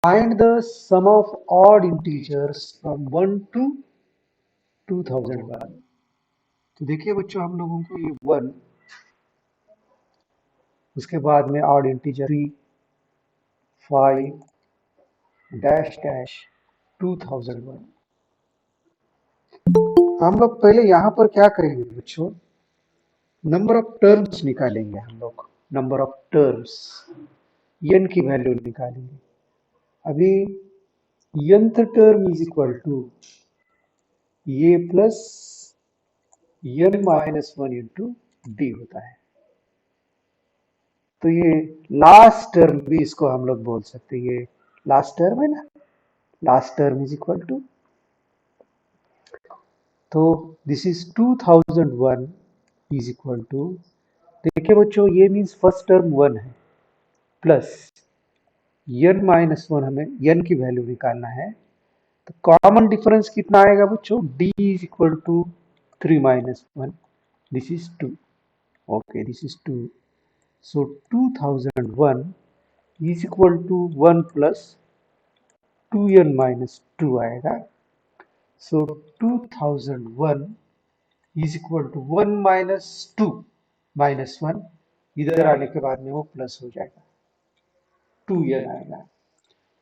Find the sum of odd integers from 1 to 2001. तो देखिए बच्चों, हम लोगों को ये 1, उसके बाद में ऑड इंटीजर 3, 5 डैश डैश 2001। हम लोग पहले यहाँ पर क्या करेंगे बच्चों, नंबर ऑफ टर्म्स निकालेंगे। हम लोग नंबर ऑफ टर्म्स n की वैल्यू निकालेंगे। अभी nth term is equal to ये plus n minus 1 into D होता है। तो ये लास्ट टर्म भी इसको हम लोग बोल सकते हैं, ये लास्ट टर्म है ना, last term is equal to, तो this is 2001 is equal to, देखिए बच्चों ये मीन्स फर्स्ट टर्म 1 है, प्लस n माइनस 1, हमें n की वैल्यू निकालना है। तो कॉमन डिफरेंस कितना आएगा बच्चों, d is equal to 3 minus 1, this is 2, okay this is 2। So 2001 is equal to 1 plus 2n minus 2 आएगा। So 2001 is equal to 1 minus 2 minus 1, इधर आने के बाद में वो प्लस हो जाएगा, 2n आएगा।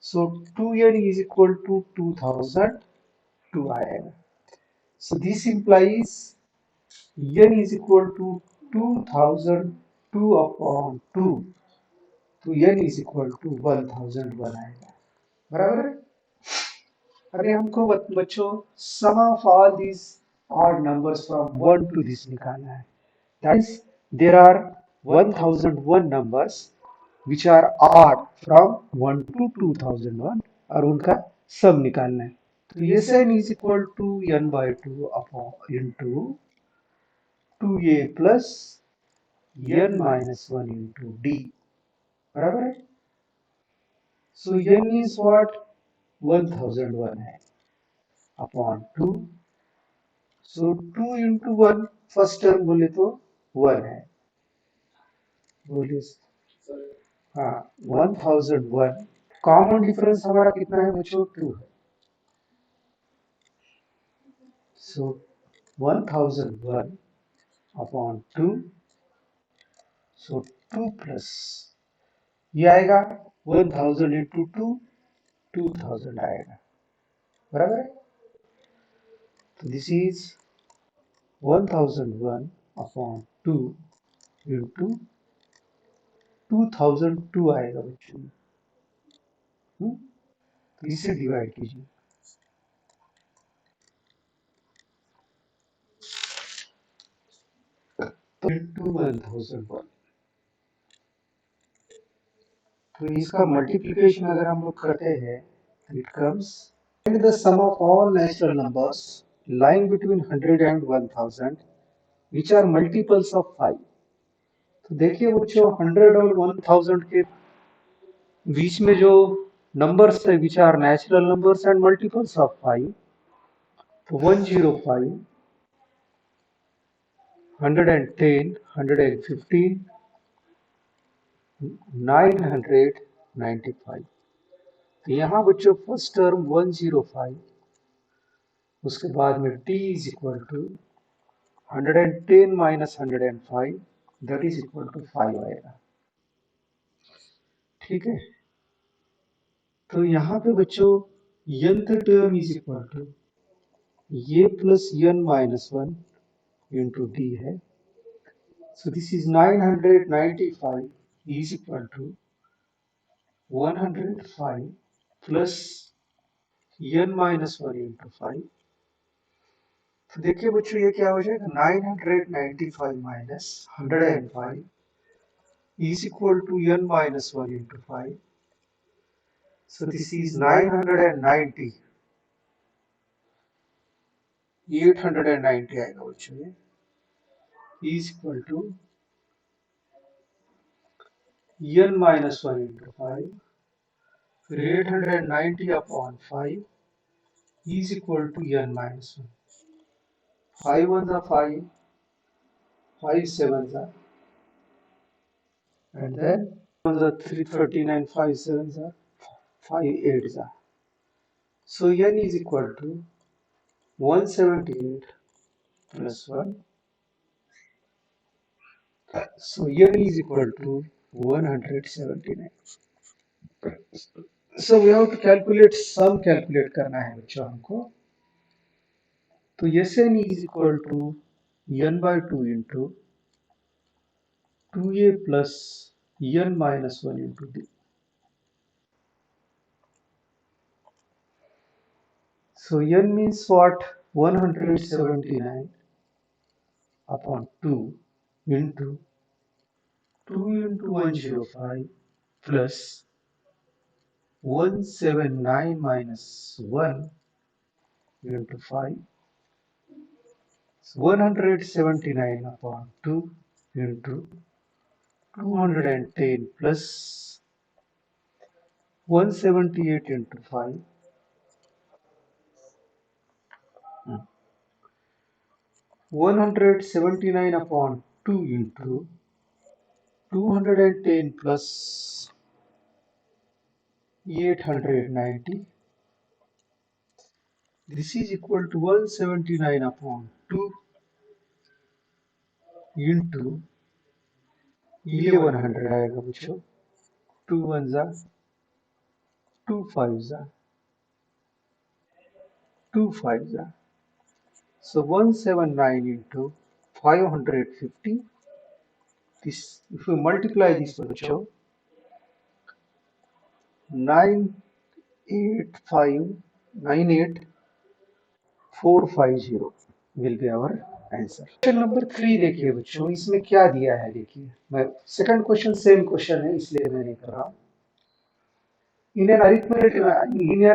सो 2n is equal to 2002 आएगा। So this implies n is equal to 2002 upon 2, तो n is equal to 1001 आएगा, बराबर है। अभी हमको बच्चों sum of all these odd numbers from 1 to this निकालना है। That is, there are 1001 numbers which are odd from 1 to 2001 और उनका सम निकालना है। तो Sn is equal to n by 2 upon into 2a plus n minus 1 into d, बराबर है। So n is what, 1001 है अपॉन 2, सो 2 into 1, फर्स्ट टर्म बोले तो 1 है, बोलिए हाँ 1001। कॉमन डिफरेंस हमारा कितना है बच्चों, 2 है। सो 1001 अपॉन 2, सो 2 प्लस ये आएगा 1000 इंटू 2, 2000 आएगा, बराबर है। तो दिस इज 1001 अपॉन 2 इंटू 2002 आएगा बच्चों, तो इसे डिवाइड कीजिए। तो इंटू 1001, तो इसका मल्टीप्लिकेशन अगर हम लोग करते हैं, it comes find the sum of all natural numbers lying between 100 and 1000 which are multiples of 5। तो देखिए बच्चों 100 और 1000 के बीच में जो नंबर्स है which are natural numbers and multiples of 5, तो 105, 110, 115, 995। तो यहाँ बच्चों फर्स्ट टर्म 105, उसके बाद में t is equal to 110 minus 105, that is equal to 5 आएगा, ठीक है। तो यहाँ पे बच्चों nth term is equal to ये plus n minus 1 into D है। So this is 995 is equal to 105 plus n minus 1 into 5। तो देखिए बच्चों ये क्या हो जाएगा, 995 minus 105 is equal to n minus 1 into 5. So this is 990, 890 आएगा बच्चों ये, is equal to n minus 1 into 5, फिर 890 upon 5 is equal to n minus 1. 5 ones are 5, 5 sevens are, and then ones are 339, 5 sevens are 5 8 जा. So n is equal to 178 plus 1. So n is equal to 179. So we have to calculate sum, calculate करना है बच्चों हमको. तो Sn is equal to n by 2 into 2a plus n minus 1 into d. So n means what? 179 upon 2 into 2 into 105 plus 179 minus 1 into 5. So 179 upon 2 into 210 plus 178 into 5. 179 upon 2 into 210 plus 890. This is equal to 179 upon 2 into 1100 आएगा बच्चों. 2 1 जा 2 5 जा 2 5 जा. So 179 into 550. This, if you multiply this बच्चों, 985450 will be our answer. Question number 3 देखिए बच्चों, इसमें क्या दिया है देखिए. मैं सेकंड क्वेश्चन सेम क्वेश्चन है इसलिए मैं नहीं कर रहा. In an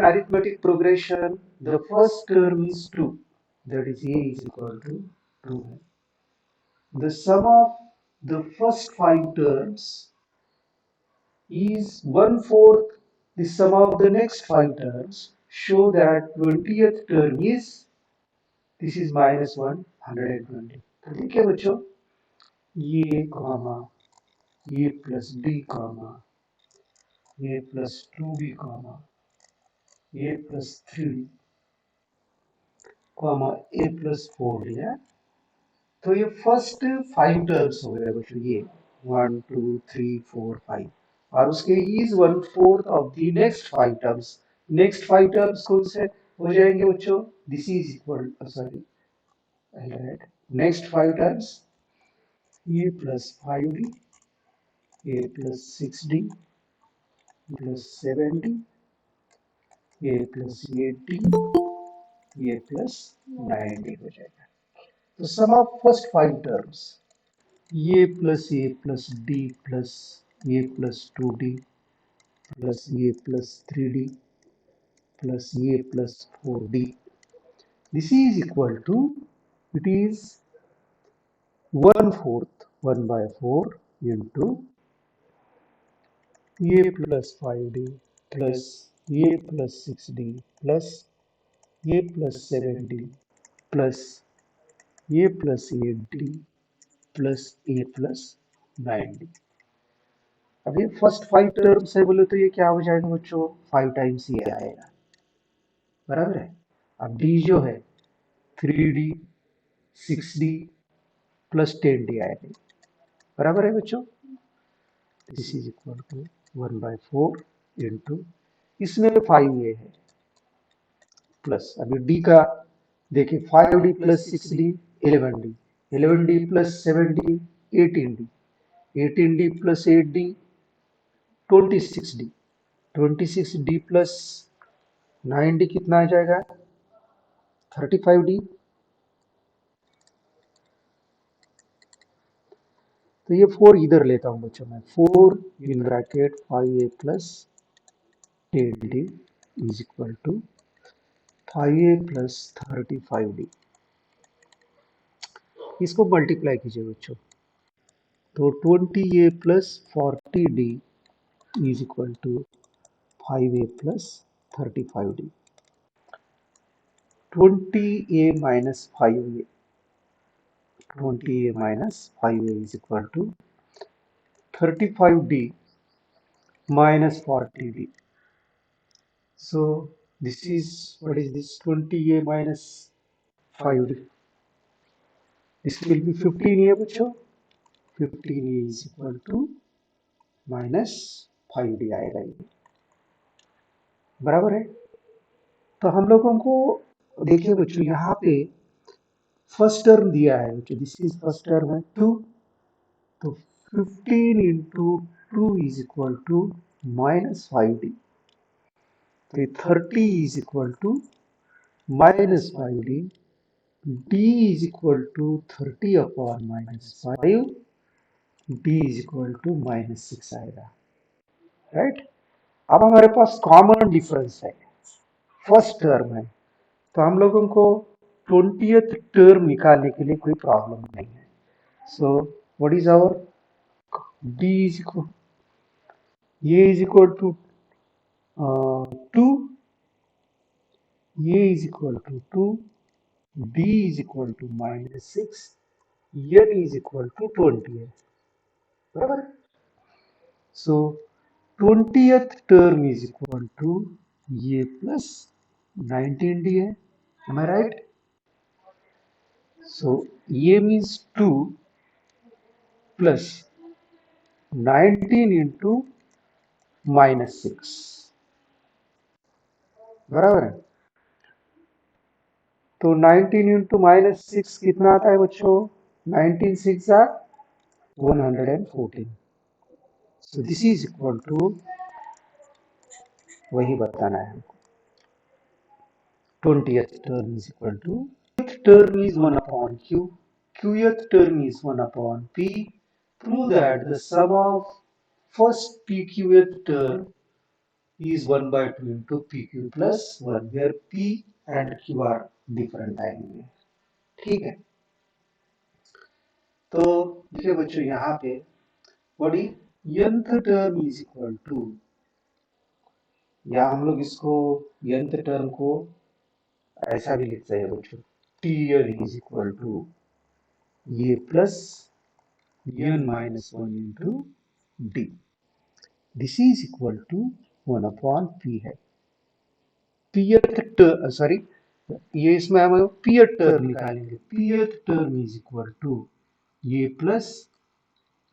arithmetic progression, the first term is 2, that is a is equal to 2. The sum of the first 5 terms is 1/4 the sum of the next 5 terms. Show that 20th term is, this is minus 120. तो देखिए बच्चों, ये comma ये plus D comma ये plus 2b comma ये plus 3 comma ए plus 4 है. तो ये फर्स्ट 5 टर्म्स हो गए बच्चों, ये 1 2 3 4 5, और उसके is 1/4 of the next 5 terms. Next 5 terms कौन से हो जाएंगे बच्चों? This is equal, sorry, next 5 terms ये प्लस 5d, ये प्लस 6d, प्लस 7d, ये प्लस 8d, ये प्लस 9d हो जाएगा. तो सम ऑफ फर्स्ट 5 टर्म्स ये प्लस डी प्लस ये प्लस 2d प्लस ये प्लस 3d प्लस ये plus 4d. This is equal to, it is 1/4 1/4 into ये प्लस 5d प्लस ये प्लस 6d प्लस ये प्लस 7d प्लस ये plus 8d plus a plus 9d. अब ये first 5 terms है बोले तो ये क्या हो जाएगा बच्चों? 5 टाइम्स ये आएगा, बराबर है. अब डी जो है 3d 6d प्लस 10d आएगा, बराबर है बच्चों. This is equal to 1/4 into, इसमें 5 ये है प्लस, अभी डी का देखिए 5d plus 6d 11d, 11d plus 7d 18d, 18d plus 8d 26d, 26d plus 9d कितना आ जाएगा? 35d. तो ये 4 इधर लेता हूं बच्चों मैं. 4 in bracket 5a plus 10d is equal to 5a plus 35d. इसको मल्टीप्लाई कीजिए बच्चों, तो 20a plus 40d is equal to 5a plus 35d. 20a minus 5a, 20a minus 5a is equal to 35d minus 40d. So this is, what is this, 20a minus 5d. This will be 15a बच्चों. 15a is equal to minus 5d आएगा ये. बराबर है. तो हम लोगों को देखिए बच्चों यहाँ पे फर्स्ट टर्म दिया है बच्चों. दिस इज फर्स्ट टर्म है 2. तो 15 into 2 is equal to minus 5d. तो ये 30 is equal to minus 5d. d is equal to 30 upon minus 5. d is equal to minus 6 आएगा. राइट. अब हमारे पास कॉमन डिफरेंस है, फर्स्ट टर्म है, तो हम लोगों को 20th टर्म निकालने के लिए कोई प्रॉब्लम नहीं है. So what is our d is equal, a is equal to 2, a is equal to 2, d is equal to minus 6, n is equal to 20 है. बराबर. सो 20th term is equal to a plus 19d है. Am I right? So a means 2 plus 19 into minus 6. बराबर है. तो 19 into minus 6 कितना आता है बच्चों? 19 6 are 114. So this is equal to, वही बताना है हमको. 20th term is equal to, term is 1 upon q, qth term is 1 upon p. Prove that the sum of first pqth term is 1 by 2 into pq plus 1, where p and q are different आएंगे. ठीक है. तो देखिए बच्चों यहाँ पे बड़ी nth term is equal to, या हम लोग इसको nth टर्म को ऐसा भी लिखते हैं बच्चों, tn इज इक्वल टू ये plus n minus 1 into d. This is equal to 1 upon p है. pth term, सॉरी, ये इसमें हम pth टर्म निकालेंगे. pth term is equal to ये plus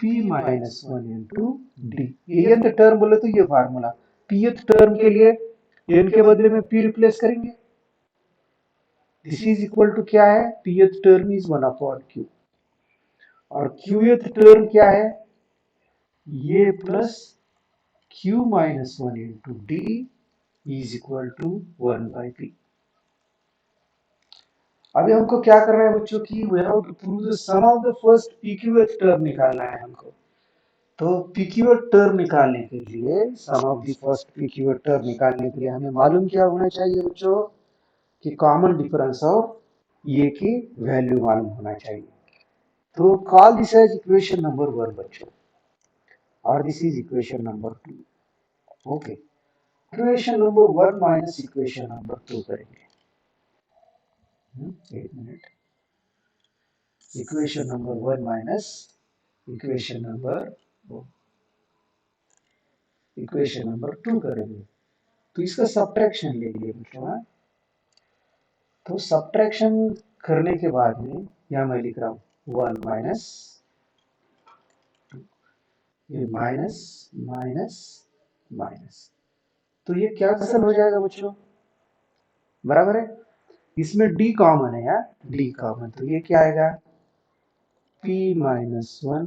p minus 1 into D. ये nth टर्म बोले तो ये फार्मूला. pth टर्म के लिए n के बदले में p रिप्लेस करेंगे. दिस इज इक्वल टू क्या है? pth term is 1 upon q, और qth टर्म क्या है? ये plus q minus 1 into D is equal to 1 by p. अभी हमको क्या करना है बच्चों की, we have to prove the sum of the first pqth term निकालना है हमको. तो pqth टर्म निकालने के लिए, sum of the first pqth term निकालने के लिए हमें मालूम क्या होना चाहिए बच्चों, कि कॉमन डिफरेंस ऑफ ये की वैल्यू मालूम होना चाहिए. तो call this as equation number 1 बच्चों, और this is equation number 2. Okay. Equation number 1 minus equation number 2 करेंगे. एक मिनट. Equation number 1 minus equation number 2 करेंगे. तो इसका सब्ट्रैक्शन लेंगे बच्चों. तो सब्ट्रैक्शन करने के बाद में यहाँ मैं लिख रहा हूँ 1 माइनस, ये माइनस माइनस माइनस, तो ये कैंसिल हो जाएगा बच्चों. बराबर है. इसमें d कॉमन है यार, d कॉमन, तो ये क्या आएगा? p minus 1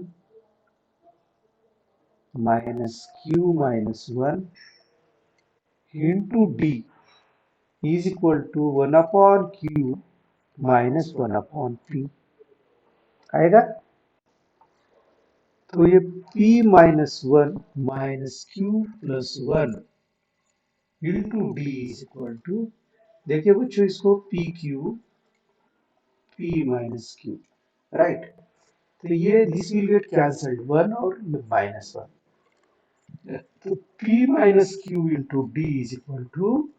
minus q minus 1 into d is equal to 1 upon q minus 1 upon p आएगा. तो ये p minus 1 minus q plus 1 into d is equal to, देखिए बच्चों इसको p q p minus q, right. तो ये this will get cancelled 1 और minus 1. तो p minus q into D is equal to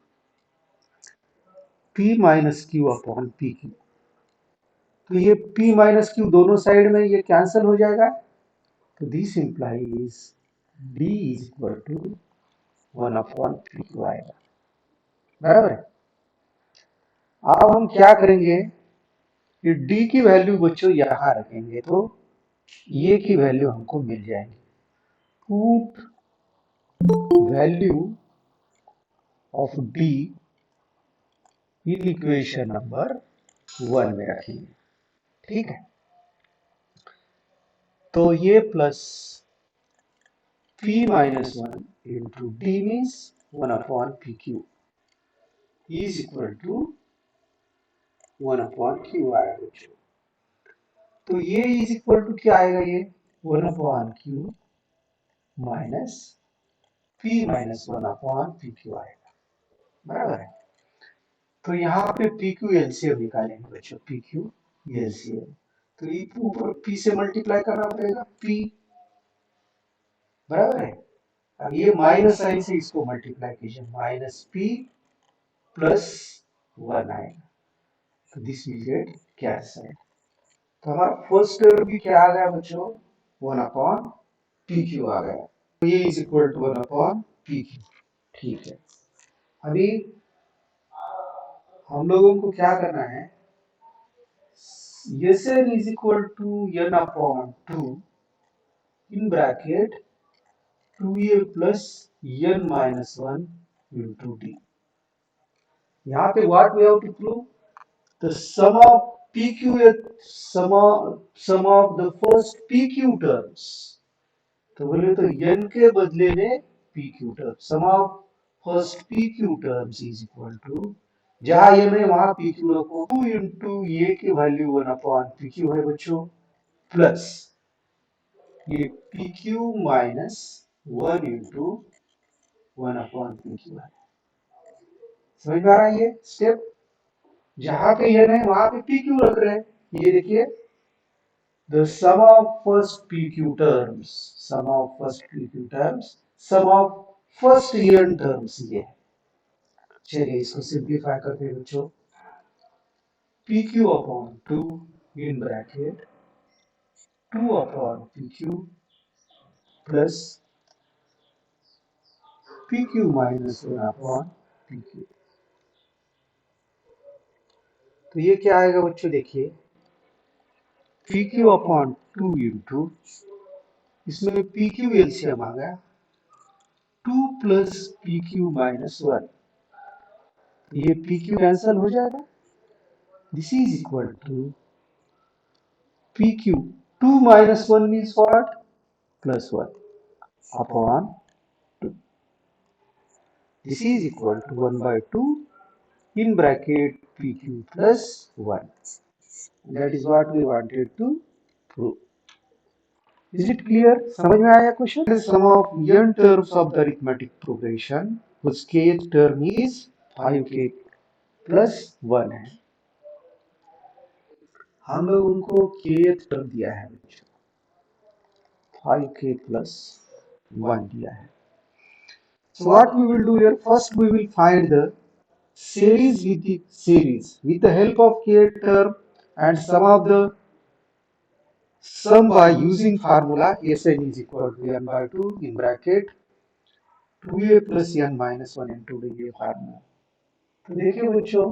p minus q upon p q. तो ये p minus q दोनों साइड में ये कैंसिल हो जाएगा. तो this implies d is equal to 1 upon p q आएगा. बराबर है। अब हम क्या करेंगे कि डी की वैल्यू बच्चों यहां रखेंगे तो ये की वैल्यू हमको मिल जाएगी। Put value of D in equation number 1 में रखेंगे। ठीक है, तो ये plus p minus 1 into d means 1 upon pq is equal to 1 upon q आएगा बच्चों। तो ये इज इक्वल टू क्या आएगा, ये 1 अपॉन q माइनस p माइनस 1 अपॉन pq आएगा। बराबर है। तो यहाँ पे pq एलसीएम निकालेंगे बच्चों, pq एलसीएम। तो ये ऊपर p से मल्टीप्लाई करना पड़ेगा, p। बराबर है। अब ये माइनस साइन से इसको मल्टीप्लाई कीजिए, माइनस p प्लस 1 आएगा। तो दिस विल गेट कैंसल। तो हमारा फर्स्ट टर्म भी क्या आ गया बच्चों, 1 अपॉन पी क्यू आ गया। तो ये is equal to 1 upon p q. ठीक है, अभी हम लोगों को क्या करना है, S n is equal to n upon 2 in bracket 2a plus n minus 1 into d. यहाँ पे what we have to prove, the sum of PQ sum of the first PQ terms। तो बोले तो n के बदले में PQ term, sum of first PQ terms is equal to, जहां n है वहां PQ रखो, 2 इंटू ए की वैल्यू 1 अपॉन PQ है बच्चों, प्लस ये PQ minus 1 into 1 upon PQ है। समझ में आ रहा है ये स्टेप, जहां पे n है वहां पे PQ रख रहे हैं। ये देखिए, the sum of first PQ terms, sum of first PQ terms, sum of first n terms ये है। चलिए इसको सिंप्लीफाई करते हैं बच्चों, PQ upon 2 in bracket 2 upon PQ plus PQ minus 1 upon PQ। तो ये क्या आएगा बच्चों, देखिए PQ अपॉन 2 इंटू, इसमें PQ एलसीएम आ गया, 2 प्लस PQ माइनस 1, ये PQ कैंसल हो जाएगा। This is equal to PQ 2 minus 1 means what, plus 1 upon 2. This is equal to 1 by 2 in bracket PQ plus 1. That is what we wanted to prove. Is it clear? समझ में आया question? Sum of n terms of the arithmetic progression whose kth term is 5k plus 1 है। हम लोग उनको kth term दिया है बच्चों, 5k plus 1 दिया है। So what we will do here, first we will find the series with the help of k term and sum by using formula Sn is equal to n by 2 in bracket 2a plus n minus 1 into ये formula. तो देखिए बच्चों,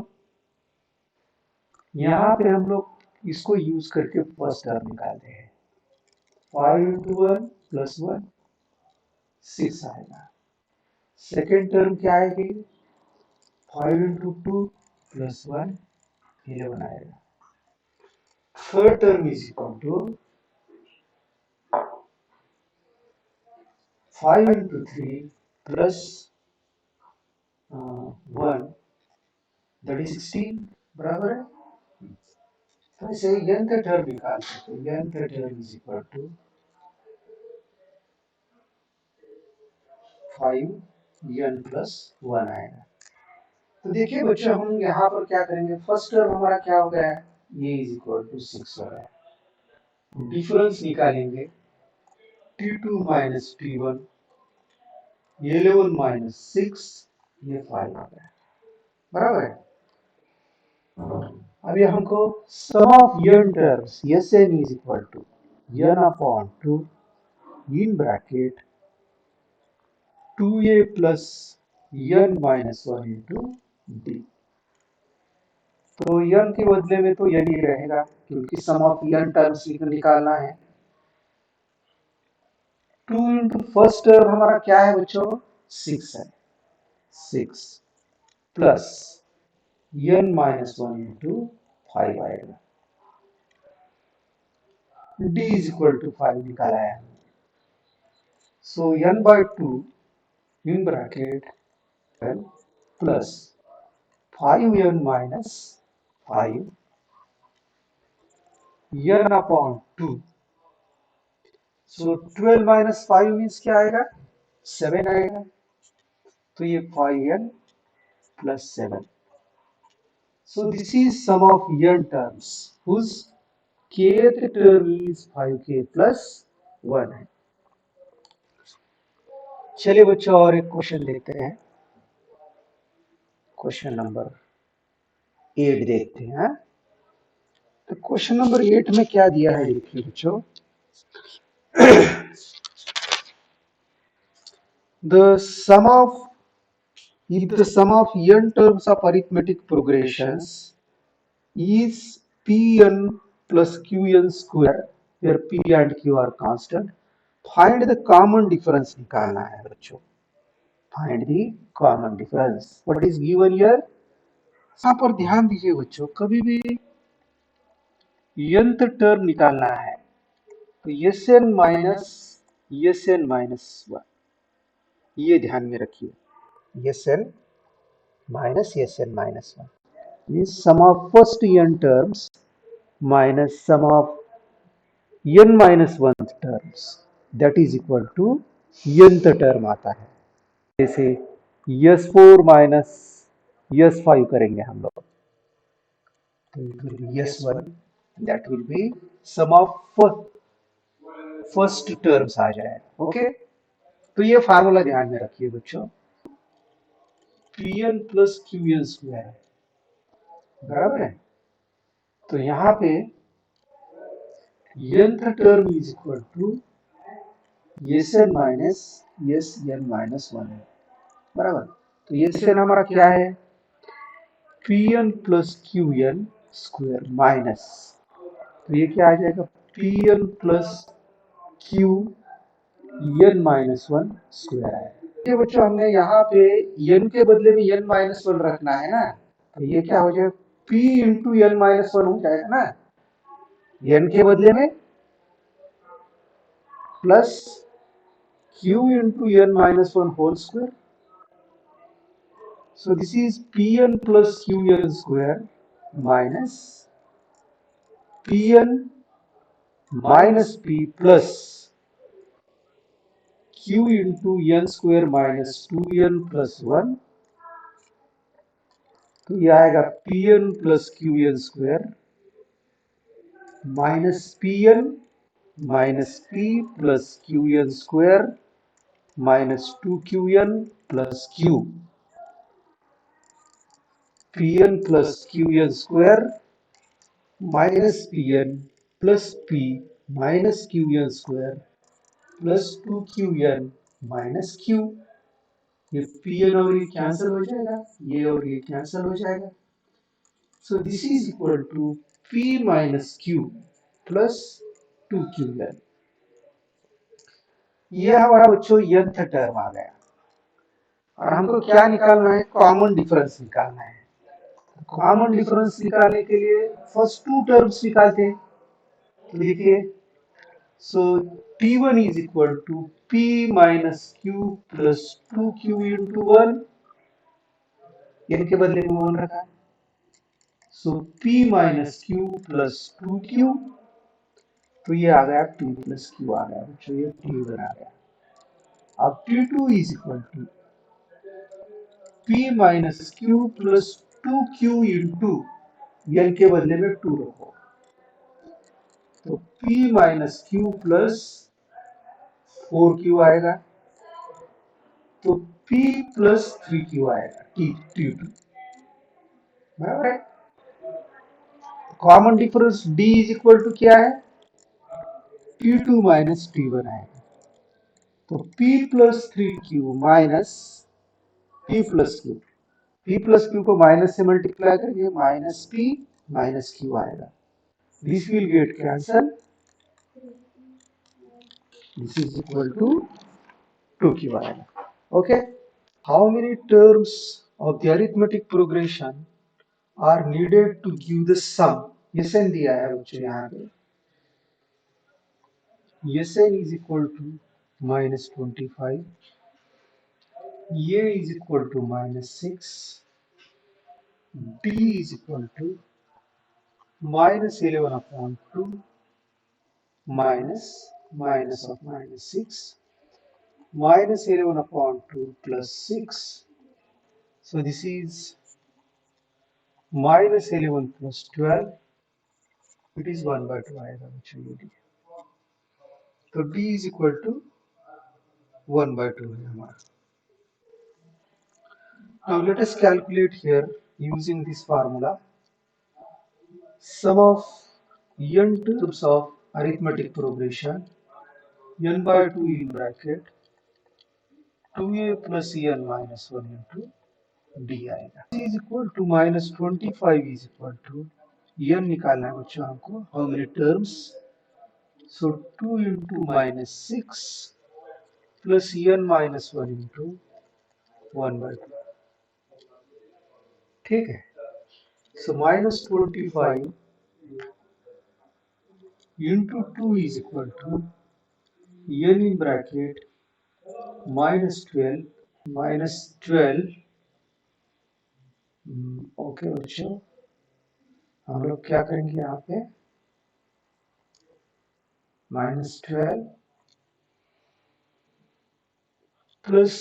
यहाँ पे हम लोग इसको use करके फर्स्ट टर्म निकालते हैं, 5 into 1 plus 1 6 आएगा। सेकेंड टर्म क्या आएगी, 5 into 2 plus 1 11 आएगा। Third term is equal to 5 into 3 plus 1, that is 16। बराबर है। तो इसे n का टर्म निकाल सकते हैं, n का term is equal to 5 n plus 1 आएगा। तो देखिए बच्चों, हम यहाँ पर क्या करेंगे, फर्स्ट टर्म हमारा क्या हो गया है, ये इज इक्वल टू 6 हो रहा है। डिफरेंस निकालेंगे, t2 माइनस t1, 11 माइनस 6, ये 5 आ गया। बराबर है। अभी हमको sum of n terms Sn is equal to n upon 2 in bracket 2a plus n minus 1 into D. तो n के बदले में तो n ही रहेगा क्योंकि सम ऑफ n टर्म्स निकालना है। 2 इंटू फर्स्ट टर्म हमारा क्या है बच्चों? 6 है। 6 प्लस n माइनस 1 इंटू 5 आएगा। d इज इक्वल टू 5 निकाला है। So n by 2 in bracket 12 plus 5n minus 5 n upon 2। So 12 minus 5 means क्या आएगा? 7 आएगा। तो ये 5n plus 7. So this is sum of n terms whose kth term is 5k plus 1 है। चलिए बच्चों और एक क्वेश्चन देखते हैं। क्वेश्चन नंबर 8 देखते हैं। तो क्वेश्चन नंबर 8 में क्या दिया है देखिए बच्चों। The sum of if the sum of n terms of arithmetic progressions is Pn plus Qn square where P and Q are constant, find the common difference निकालना है बच्चों। Find the common difference. What is given here? यहाँ पर ध्यान दीजिए बच्चों, कभी भी nth टर्म निकालना है तो Sn माइनस 1 ये ध्यान में रखिए। Sn minus 1 means sum of first n terms minus sum of n minus 1 terms that is equal to nth term आता है। जैसे S4 माइनस S5 करेंगे हम लोग तो it will be S1 that will be sum of first terms आ जाएगा। Okay, तो ये फार्मूला ध्यान में रखिए बच्चों। Pn प्लस Qn स्क्वायर बराबर है। तो यहाँ पे nth term is equal to Sn minus Sn minus 1 है बराबर। तो Sn हमारा क्या है? Pn plus Qn square minus, तो ये क्या आ जाएगा? Pn plus Q n minus 1 square आएगा। ये बच्चों हमने यहाँ पे n के बदले में n माइनस 1 रखना है ना, तो ये क्या हो जाएगा? P इंटू n माइनस 1 हो जाएगा ना, n के बदले में plus q into n minus 1 whole square. So this is Pn plus Qn square minus Pn minus P plus q into n square minus 2n plus 1। तो ये आएगा Pn plus Qn square minus Pn minus P plus Qn square minus 2Qn plus Q। Pn plus Qn square minus Pn plus P minus Qn square plus 2Qn minus Q। ये Pn और ये cancel हो जाएगा, ये और ये cancel हो जाएगा। So this is equal to P minus Q plus 2Qn। ये हमारा बच्चों nth टर्म आ गया और हमको क्या निकालना है? कॉमन डिफरेंस निकालना है। कॉमन डिफरेंस निकालने के लिए फर्स्ट टू टर्म्स निकालते हैं। तो देखिए, so T1 is equal to P minus Q plus 2Q into 1, इनके बदले में 1 रखा है। So P minus Q plus 2Q, तो ये आ गया P प्लस Q आ गया बच्चों, ये T1 आ गया। अब T2 is equal to P minus Q plus 2Q into n के बदले में 2 रखो, तो P minus Q plus 4Q आएगा, तो P प्लस 3Q आएगा T2 बराबर है। Common difference D is equal to क्या है? T2 माइनस T1 आएगा, तो P plus 3Q minus P plus Q, p plus q को माइनस से मल्टीप्लाई करेंगे माइनस पी माइनस क्यू आएगा. This will get cancel. This is equal to 2q आएगा. Okay. How many terms of the arithmetic progression are needed to give the sum? Sn दिया है बच्चों यहाँ पे. Sn is equal to minus 25. A is equal to minus 6. B is equal to minus 11 upon 2 minus of minus 6 minus 11 upon 2 plus 6. So this is minus 11 plus 12. It is 1 by 2 आएगा बच्चों ये. तो d is equal to 1 by 2 है हमारा. Now let us calculate here using this formula sum of n terms of arithmetic progression n by 2 in bracket 2a plus n minus 1 into d आएगा. C is equal to minus 25 is equal to n निकालना है बच्चों हमको. How many terms? So 2 into minus 6 plus n minus 1 into 1 by 2. ठीक है. So minus 25 into 2 is equal to n in bracket minus 12. Okay बच्चों, हम लोग क्या करेंगे यहाँ पे -12 plus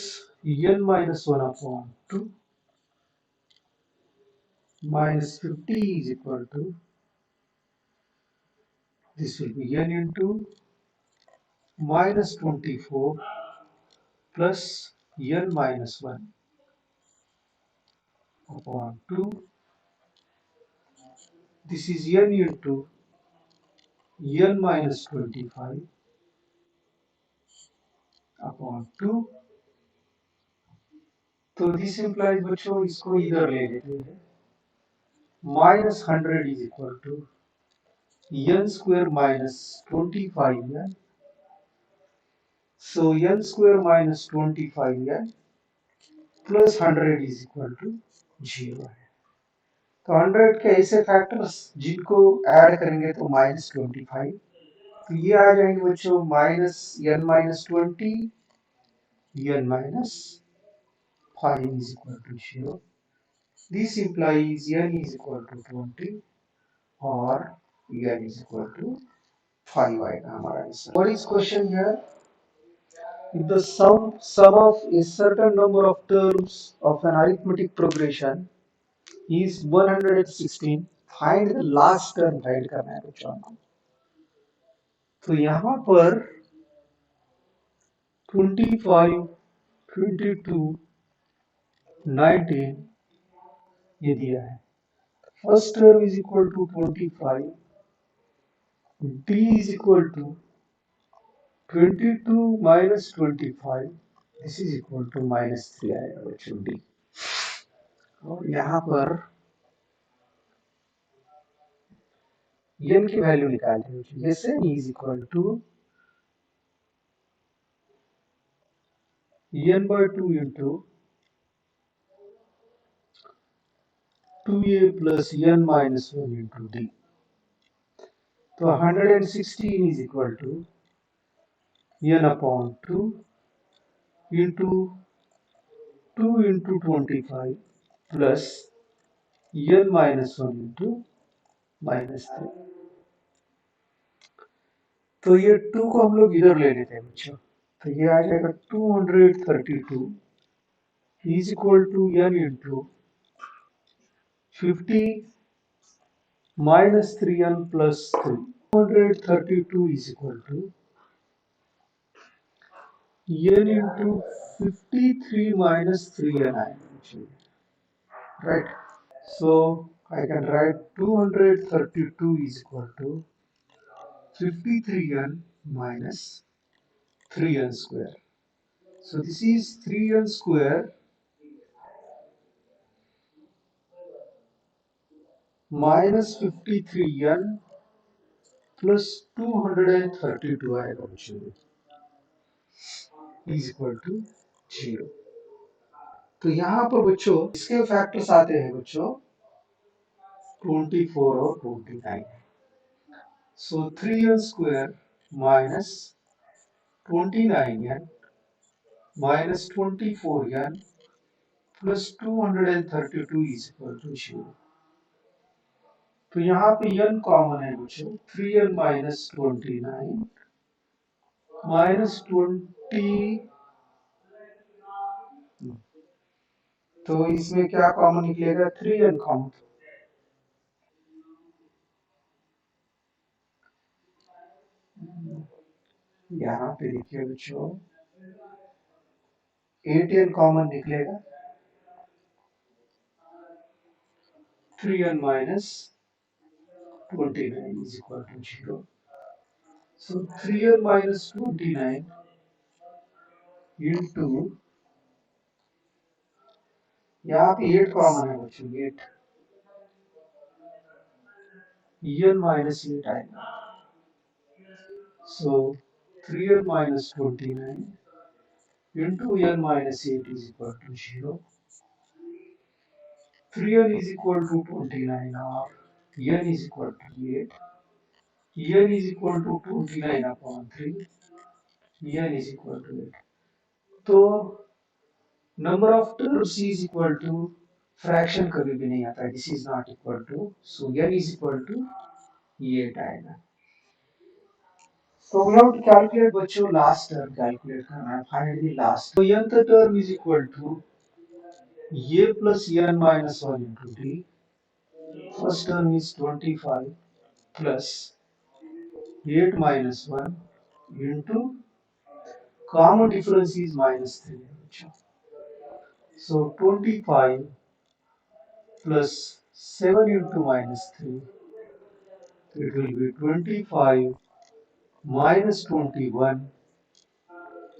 n minus 1 upon 2 minus 50 is equal to this will be n into minus 24 plus n minus 1 upon 2. This is n into n minus 25 upon 2. तो this implies बच्चों इसको इधर ले लेते हैं. -100 is equal to n square minus 25n. So n square minus 25n plus 100 is equal to 0 है. तो 100 के ऐसे फैक्टर्स जिनको ऐड करेंगे तो -25. तो ये आ जाएंगे बच्चों -n minus 20 n minus 5 is equal to 0. This implies n is equal to 20 or n is equal to 5 आएगा हमारा answer. What is question here? If the sum of a certain number of terms of an arithmetic progression is 116, find the last term find करना है बच्चों को. तो यहाँ पर 25, 22, 19 ये दिया है. First term is equal to 25. D is equal to 22 minus 25. This is equal to -3 आएगा बच्चों D. और यहाँ पर n की वैल्यू निकालते हैं. जैसे is equal to n by 2 into 2a plus n minus 1 into d. तो 116 is equal to n upon 2 into 2 into 25 plus n minus 1 into -3. तो ये 2 को हम लोग इधर ले लेते हैं बच्चों. तो ये आ जाएगा 232 is equal to n into 50 minus 3n plus 3. 232 is equal to n into 53 minus 3n. Right? So I can write 232 is equal to 53n minus 3n square. So this is 3n square -53n plus 232 आएगा बच्चों, is equal to 0। तो यहाँ पर बच्चों इसके factors आते हैं बच्चों 24 और 29। So 3n square minus 29n minus 24n plus 232 is equal to 0। तो यहाँ पे n कॉमन है बच्चों, 3n माइनस 29 माइनस 20, तो इसमें क्या कॉमन निकलेगा, 3n कॉमन। यहाँ पे देखिए बच्चों 8n कॉमन निकलेगा, 3n minus 29 is equal to 0. So 3n minus 29 into, यहाँ पे 8 कॉमन है बच्चों, 8 n minus 8 आएगा। So 3n minus 29 into n minus 8 is equal to 0. 3n is equal to 29 or n is equal to 8. n is equal to 29 upon 3. n is equal to 8. तो number of terms is equal to fraction कभी भी नहीं आता, this is not equal to, so n is equal to 8 आएगा। So we have to calculate बच्चों last term calculate करना है, find the last. तो nth term is equal to a plus n minus 1 into d, first term is 25 plus 8 minus 1 into common difference is minus 3 बच्चों। So 25 plus 7 into minus 3, it will be 25 minus 21,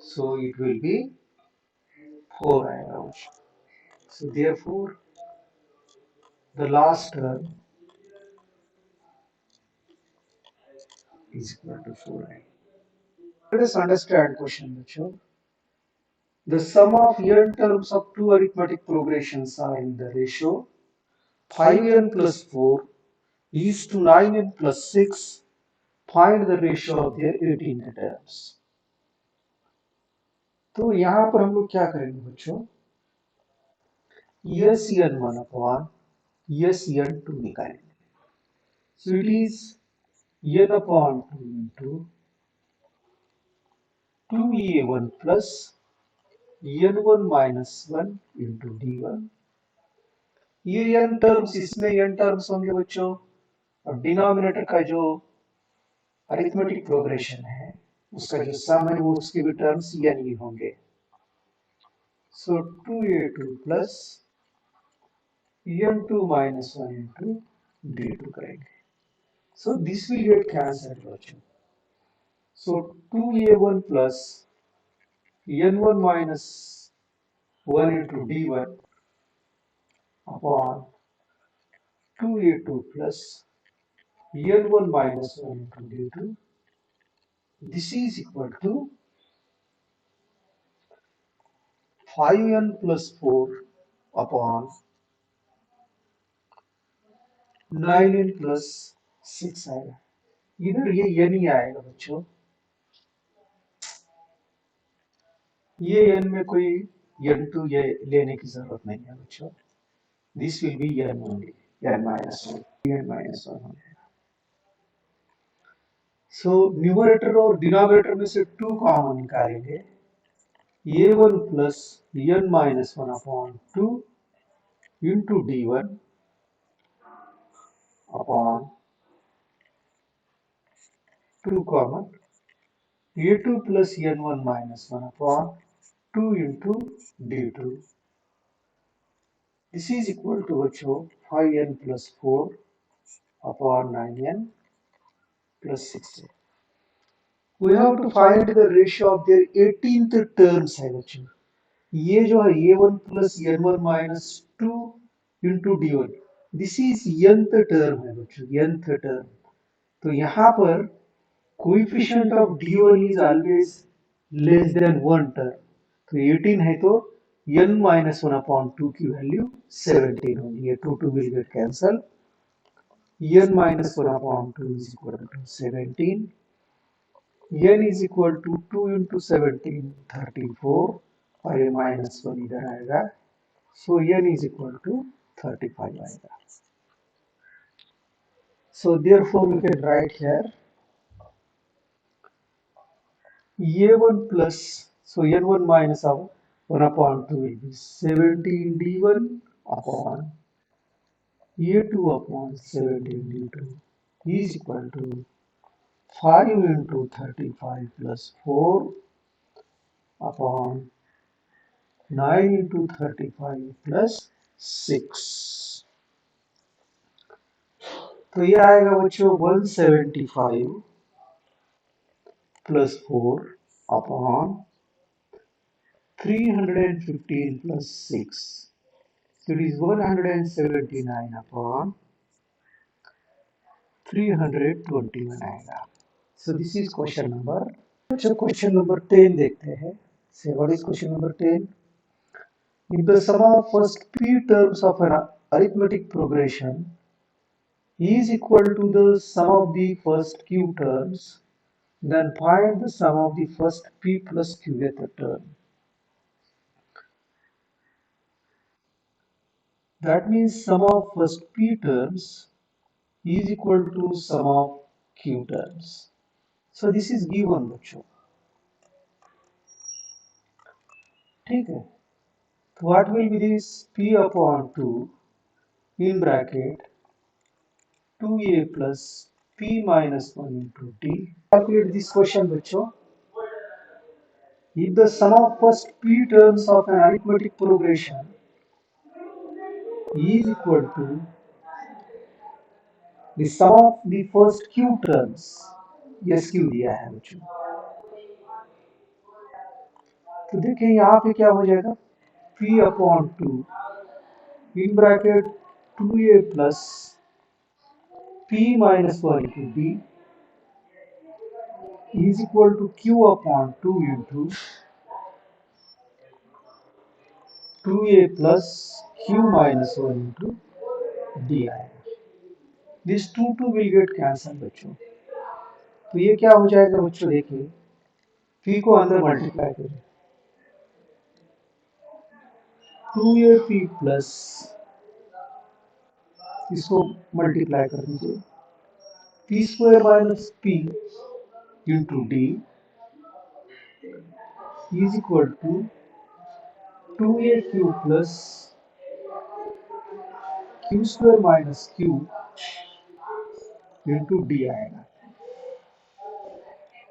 so it will be 4 आएगा। So therefore the last term is equal to 4 आएगा। Let us understand question बच्चों। The sum of n terms of two arithmetic progressions are in the ratio 5n plus 4 is to 9n plus 6. Find the ratio of their 18th terms। तो यहाँ पर हम लोग क्या करेंगे बच्चों, S N one upon S N two निकालेंगे। So it is N upon 2 into 2a1 plus n1 minus 1 into d1। ये n टर्म्स, इसमें n टर्म्स होंगे बच्चों, और डिनोमिनेटर का जो अरिथमेटिक प्रोग्रेशन है उसका जो सम है वो उसके भी टर्म्स n ही होंगे। सो 2a2 plus n2 minus 1 into d2 करेंगे। So this will get cancelled बच्चों। So 2a1 plus n1 minus 1 into d1 upon 2a2 plus n1 minus 1 into d2, this is equal to 5n plus 4 upon 9n plus 6 आएगा। इधर ये n ही आएगा बच्चों, ये n में कोई n2 ये लेने की जरूरत नहीं है बच्चों। This will be n only, n minus 1, n minus 1। So numerator और डिनोमिनेटर में से 2 कॉमन निकालेंगे, a1 plus n minus 1 upon 2 into d1 upon 2 common, a2 plus n1 minus 1 upon 2 into d2। This is equal to बच्चों 5n plus 4 upon 9n plus 6। We have to find the ratio of their 18th terms है बच्चों। ये जो है a1 plus n1 minus 2 into d1, this is nth term है बच्चों, nth term. तो यहाँ पर coefficient of d1 is always less than 1 term. तो 18 है तो n माइनस 1/2 की वैल्यू 17 होगी। ये 2 will get cancel. n minus 1/2 is equal to 17. n is equal to 2 into 17, 34, और ये minus 1 इधर आएगा, so n is equal to 35 आएगा। So therefore we can write here a1 plus, so n1 minus of 1/2 will be 17 d1 upon a2 upon 17 d2 is equal to 5 into 35 plus 4 upon 9 into 35 plus 6। तो ये आएगा बच्चों 175 plus 4 upon 315 plus 6। So it is 179 upon 321 आएगा। So this is question number। अच्छा question number 10 देखते हैं। So what is question number 10? If the sum of first p terms of an arithmetic progression is equal to the sum of the first q terms, then find the sum of the first p plus qth term. That means sum of first p terms is equal to sum of q terms. So this is given बच्चों, ठीक है। तो what will be this p upon 2 in bracket 2a plus p minus 1 into d. Calculate this question बच्चों। If the sum of first p terms of an arithmetic progression is equal to the sum of the first q terms, yes q दिया है बच्चों, तो देखिए यहाँ पे क्या हो जाएगा, p upon 2 in bracket 2a plus p minus 1 into d is equal to q upon 2 into 2a plus q minus 1 into d आएगा। दिस 2 will get cancel बच्चों। तो ये क्या हो जाएगा बच्चों, देखिए p को अंदर मल्टीप्लाई करें, 2ap प्लस, इसको मल्टीप्लाई कर दीजिए, p square minus p into D is equal to 2aq plus q square minus q into d आएगा।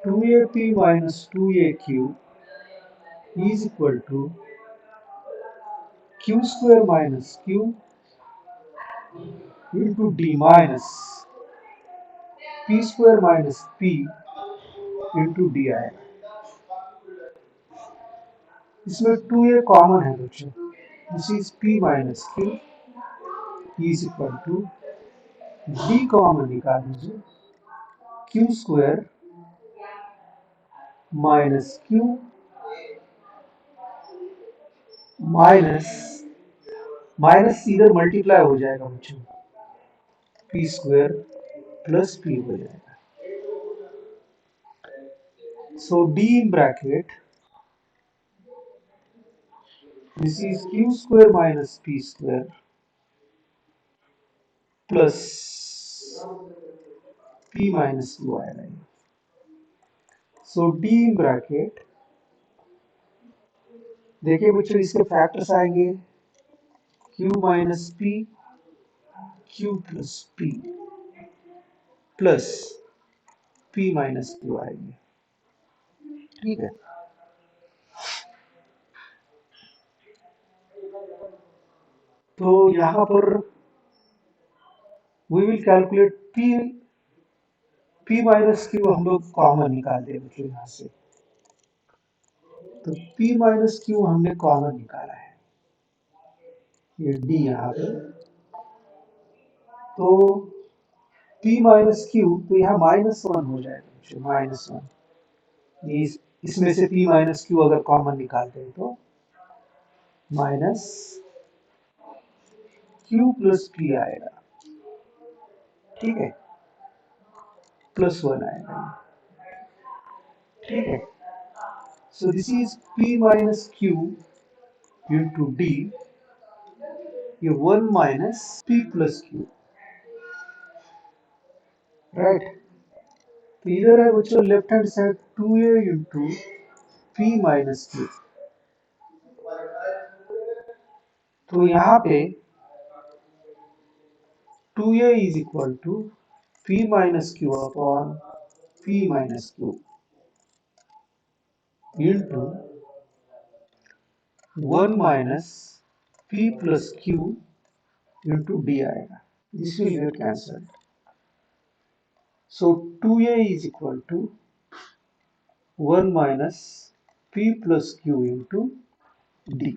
2ap minus 2aq is equal to q square minus q into d minus p square minus p into d आएगा। इसमें 2a common है बच्चों, this is p minus q is equal to d common निकाल दीजिए, q square minus q minus minus इधर multiply हो जाएगा बच्चों, p स्क्वायर प्लस p हो जाएगा। सो d in bracket this is q square minus p square plus p minus q आएगा। सो d in bracket, देखिए बच्चों इसके फैक्टर्स आएंगे, q माइनस p, q प्लस p प्लस p माइनस q आएंगे, ठीक है। तो यहाँ पर we will calculate p minus q हम लोग कॉमन निकाल दें बच्चों यहाँ से। तो p माइनस q हमने कॉमन निकाला है, ये d यहाँ पे तो p माइनस क्यू, तो यहाँ -1 हो जाएगा, -1। इसमें से p माइनस क्यू अगर कॉमन निकालते हैं तो माइनस क्यू प्लस p आएगा, ठीक है, +1 आएगा, ठीक है। So this is p minus q into d, ये 1 minus p plus q, right. तो इधर है बच्चों left hand side 2a into p minus q. तो यहाँ पे 2a is equal to p minus q upon p minus q into 1 minus p plus q into d आएगा। This will get cancelled. So 2a is equal to 1 minus p plus q into d।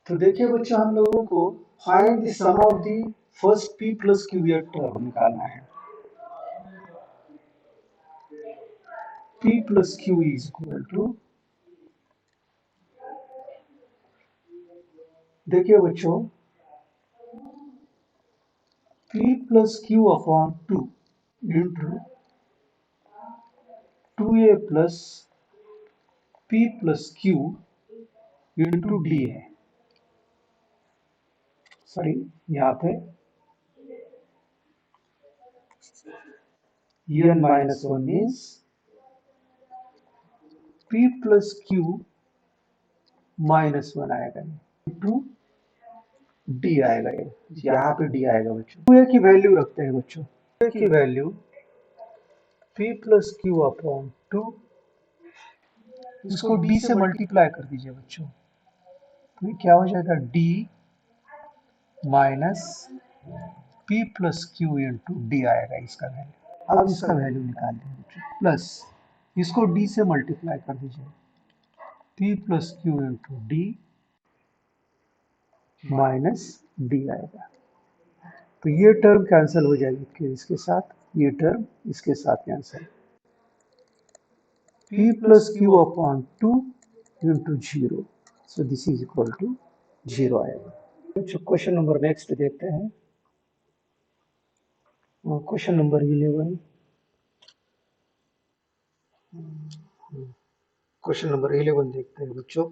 तो देखिए बच्चों, हम लोगों को find the sum of the first p plus q term निकालना है। p plus q is equal to, देखिए बच्चों, p plus q upon 2 into 2a plus p plus q into d है। सॉरी, यहाँ पे n minus 1 means p plus Q minus 1 आएगा into d आएगा, ये यहाँ पे d आएगा बच्चों। 2a की वैल्यू रखते हैं बच्चों, 2a की value p plus q upon 2, इसको d से मल्टीप्लाई कर दीजिए बच्चों, तो ये क्या हो जाएगा, d minus p plus q into d आएगा इसका वैल्यू। अब इसका वैल्यू निकाल दें बच्चों, प्लस इसको d से मल्टीप्लाई कर दीजिए, p plus q into d minus d आएगा। तो ये टर्म कैंसिल हो जाएगी इसके साथ, ये टर्म इसके साथ cancel. p plus q upon 2 into 0, so this is equal to 0 आएगा। क्वेश्चन नंबर नेक्स्ट देखते हैं, क्वेश्चन नंबर 11। क्वेश्चन नंबर 11 देखते हैं बच्चों।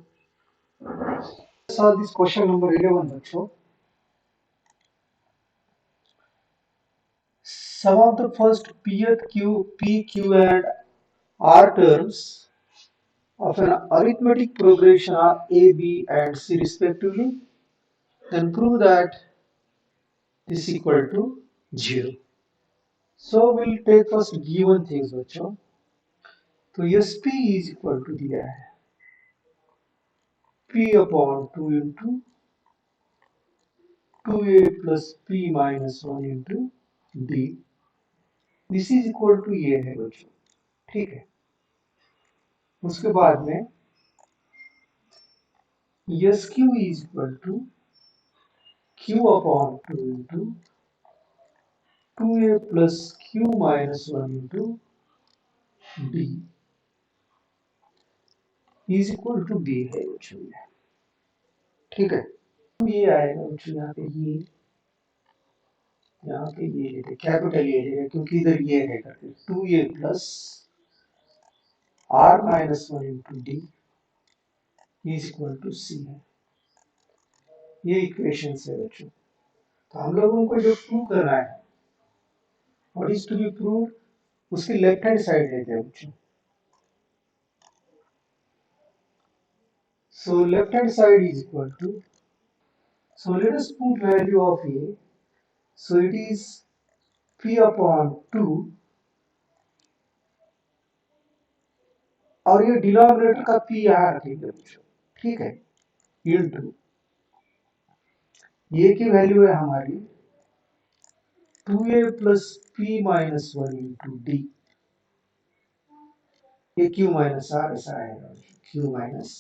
सॉल्व दिस क्वेश्चन नंबर 11 बच्चों। Sum of the first p, q and r terms of an arithmetic progression are a, b and c respectively, then prove that this is equal to 0. So we'll take first given things बच्चों। तो sp is equal to दिया है p upon 2 into 2a plus p minus 1 into d, this is equal to ये है बच्चों, ठीक है। उसके बाद में s q is equal to q upon 2 into 2a plus Q minus 1 into D is equal to d है बच्चों, ठीक है। ये आएगा बच्चों, यहाँ पे ये लेते कैपिटल ये लेते, क्योंकि इधर ये है करते 2a plus r minus 1 into D is equal to C है। ये इक्वेशन है बच्चों। तो हम लोगों को जो प्रूव करना है, what is to be prove, उसके लेफ्ट हैंड साइड लेते हैं बच्चों। So left hand side is equal to, so let us put value of a, so it is p upon 2, और ये डिनोमिनेटर का p यहाँ रखेंगे बच्चों, ठीक है, इंटू ये की वैल्यू है हमारी 2a plus p minus 1 into D, ये q माइनस आर ऐसा आएगा, q minus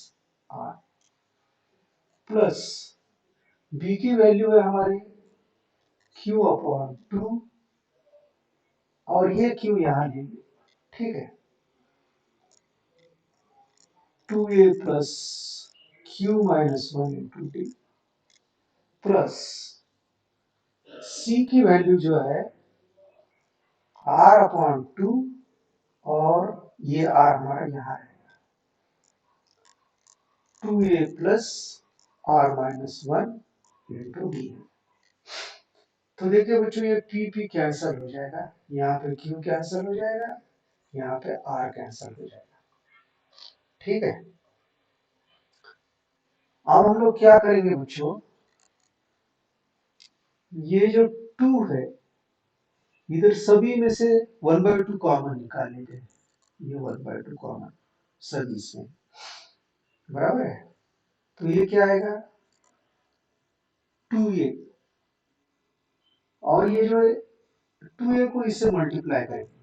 r, plus b की वैल्यू है हमारी क्यू अपॉन टू, और ये क्यू यहां लेंगे, ठीक है, 2a plus Q minus one into D plus C की वैल्यू जो है आर अपॉन टू, और ये आर हमारा यहाँ है, 2a plus r minus one into D. तो देखिए बच्चों, ये पी पी कैंसिल हो जाएगा, यहाँ पे क्यू कैंसिल हो जाएगा, यहाँ पे आर कैंसिल हो जाएगा, ठीक है। अब हम लोग क्या करेंगे बच्चों, ये जो टू है इधर सभी में से 1/2 कॉमन निकाल लेते हैं, ये 1/2 कॉमन सभी इसमें, बराबर है। तो ये क्या आएगा 2a, और ये जो है 2a को इससे मल्टीप्लाई करेंगे,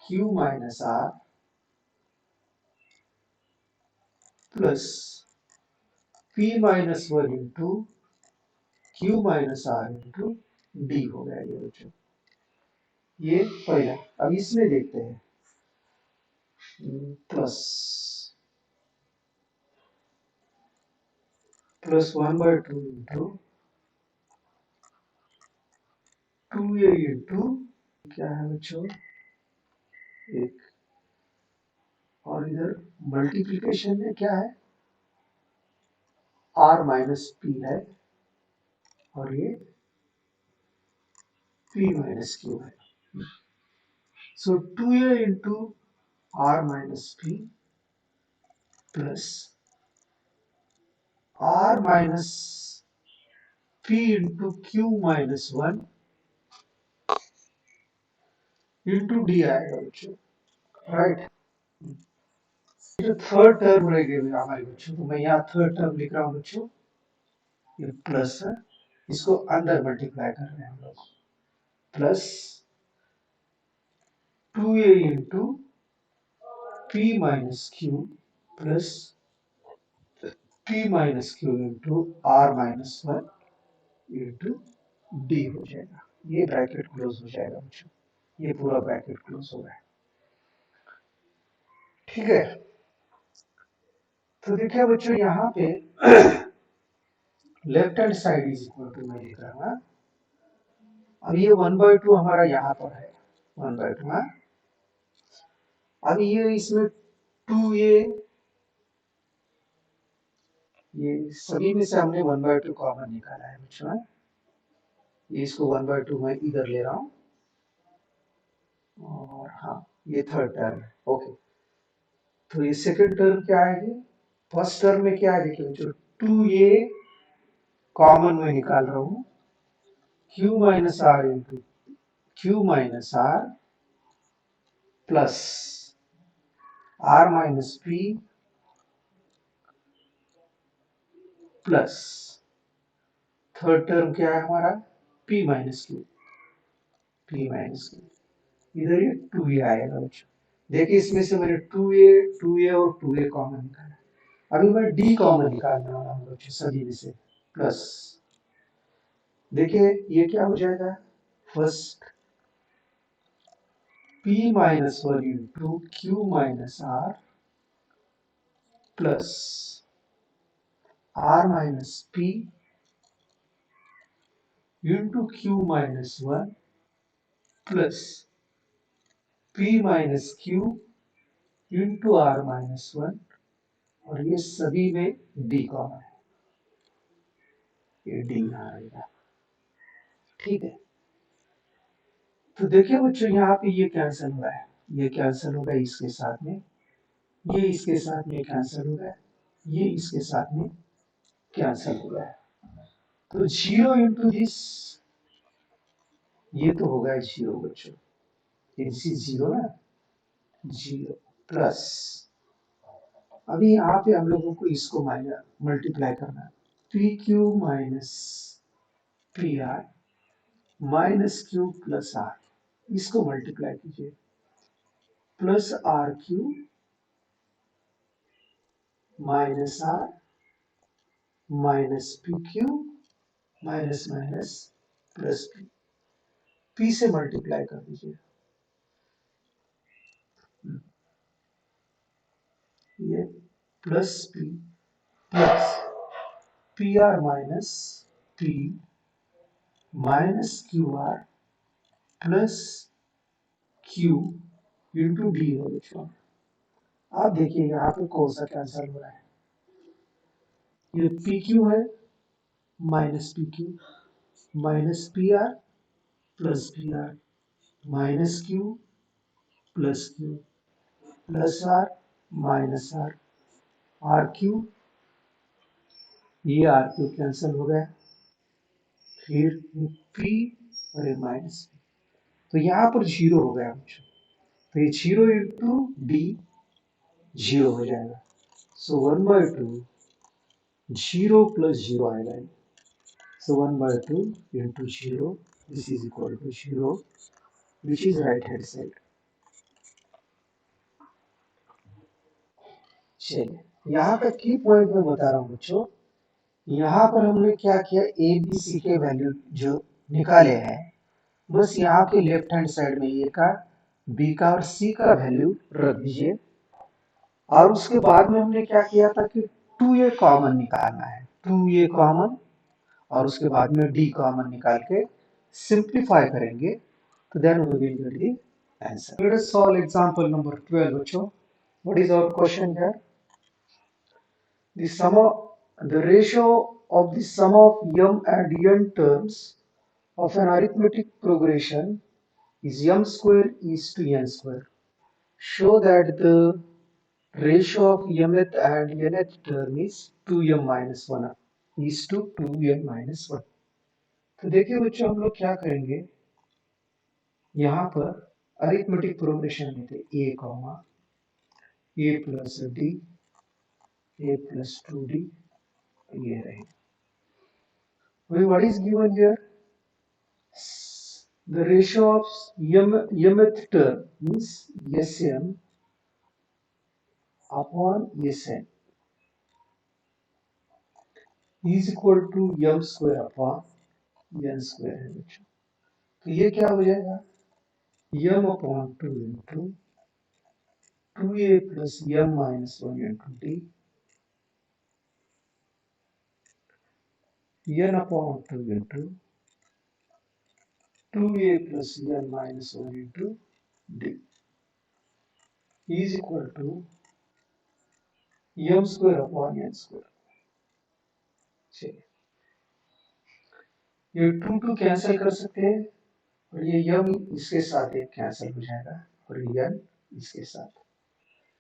q minus r plus p minus one into q minus r into d हो गया ये बच्चों, ये पहला। अब इसमें देखते हैं, plus plus 1/2 into 2a into क्या है बच्चों, एक, और इधर मल्टीप्लीकेशन में क्या है, r माइनस पी है, और ये p माइनस क्यू है। सो 2a into r minus p plus r minus p into q minus one into d आएगा बच्चों, राइट। जो थर्ड टर्म रह गई हमारे बच्चों, तो मैं यहाँ थर्ड टर्म लिख रहा हूँ बच्चों, ये प्लस है, इसको अंदर मल्टीप्लाई कर रहे हैं हम लोग, plus 2a into p minus q plus p minus q into r minus one into d हो जाएगा, ये ब्रैकेट क्लोज हो जाएगा बच्चों, ये पूरा ब्रैकेट क्लोज हो गया, ठीक है। तो देखिए बच्चों, यहाँ पे left hand side is equal to, मैं लिख रहा हूँ, अब ये 1/2 हमारा यहाँ पर है, 1/2 हाँ। अब ये इसमें 2a, ये सभी में से हमने 1/2 कॉमन निकाला है बच्चों, ये इसको 1/2 मैं इधर ले रहा हूँ, और हाँ ये थर्ड टर्म है, ओके। तो ये सेकंड टर्म क्या आएगी, फर्स्ट टर्म में क्या है देखिए बच्चों, 2a कॉमन में निकाल रहा हूँ, q minus r into q minus r plus r minus p plus third term क्या है हमारा, p minus q, p minus q, इधर ये 2a आएगा बच्चों। देखिए इसमें से मैंने 2a और 2a कॉमन निकाला, अभी मैं d कॉमन निकालने वाला हूँ बच्चों सभी में से, प्लस देखिए ये क्या हो जाएगा, first p minus one into q minus r plus r minus p into q minus one plus p minus q into r minus one, और ये सभी में d कॉमन है, ये d यहाँ आएगा, ठीक है। तो देखिए बच्चों, यहाँ पे ये कैंसिल हुआ है, ये कैंसिल होगा इसके साथ में, ये इसके साथ में कैंसिल हो गया, ये इसके साथ में कैंसिल हो गया, तो 0 इंटू दिस, ये तो होगा 0 बच्चों, ये दिस इज 0 ना, 0 प्लस, अभी यहाँ पे हम लोगों को इसको माइनस मल्टीप्लाई करना है, p q minus p r minus q plus r, इसको मल्टीप्लाई कीजिए, plus r q minus r minus p q minus minus plus p, p से मल्टीप्लाई कर दीजिए, ये plus p plus p r minus p minus q r plus q into D है बच्चों। आप देखिए यहाँ पे कौन सा कैंसिल हो रहा है, ये पी क्यू है minus p q minus p r plus p r minus q plus q plus r minus r r q, ये आर क्यू कैंसिल हो गया, फिर पी और ये माइनस पी, तो यहाँ पर जीरो हो गया बच्चों, तो ये जीरो इंटू डी जीरो हो जाएगा, सो 1/2 जीरो प्लस जीरो आएगा, so 1/2 into 0, this is equal to 0, which is right hand side। चलिए यहाँ का की पॉइंट मैं बता रहा हूँ बच्चों, यहाँ पर हमने क्या किया, ए बी सी के वैल्यू जो निकाले हैं, बस यहाँ के लेफ्ट हैंड साइड में ए का बी का और सी का वैल्यू रख दीजिए, और उसके बाद में हमने क्या किया था कि 2a कॉमन निकालना है, 2a कॉमन, और उसके बाद में डी कॉमन निकाल के सिंप्लीफाई करेंगे, तो then we will get the answer. Let us solve example number 12 बच्चों। What is our question here? The sum of the ratio of the sum of m and n terms of an arithmetic progression is m square is to n square. Show that the ratio of mth and nth term is 2m minus 1 is to 2m minus 1। तो देखिए बच्चों हम लोग क्या करेंगे, यहाँ पर arithmetic progression लेते a comma a plus D a plus 2d, ये रहे। What is given here? The ratio of mth term means sm upon sn is equal to m square upon n square है बच्चों, तो ये क्या हो जाएगा, m upon 2 into 2a plus m minus 1 into d, n upon 2 into 2a plus n minus 1 into d is equal to m square upon n square। चलिए ये 2 cancel कर सकते हैं, और ये m इसके साथ एक कैंसिल हो जाएगा, और ये n इसके साथ,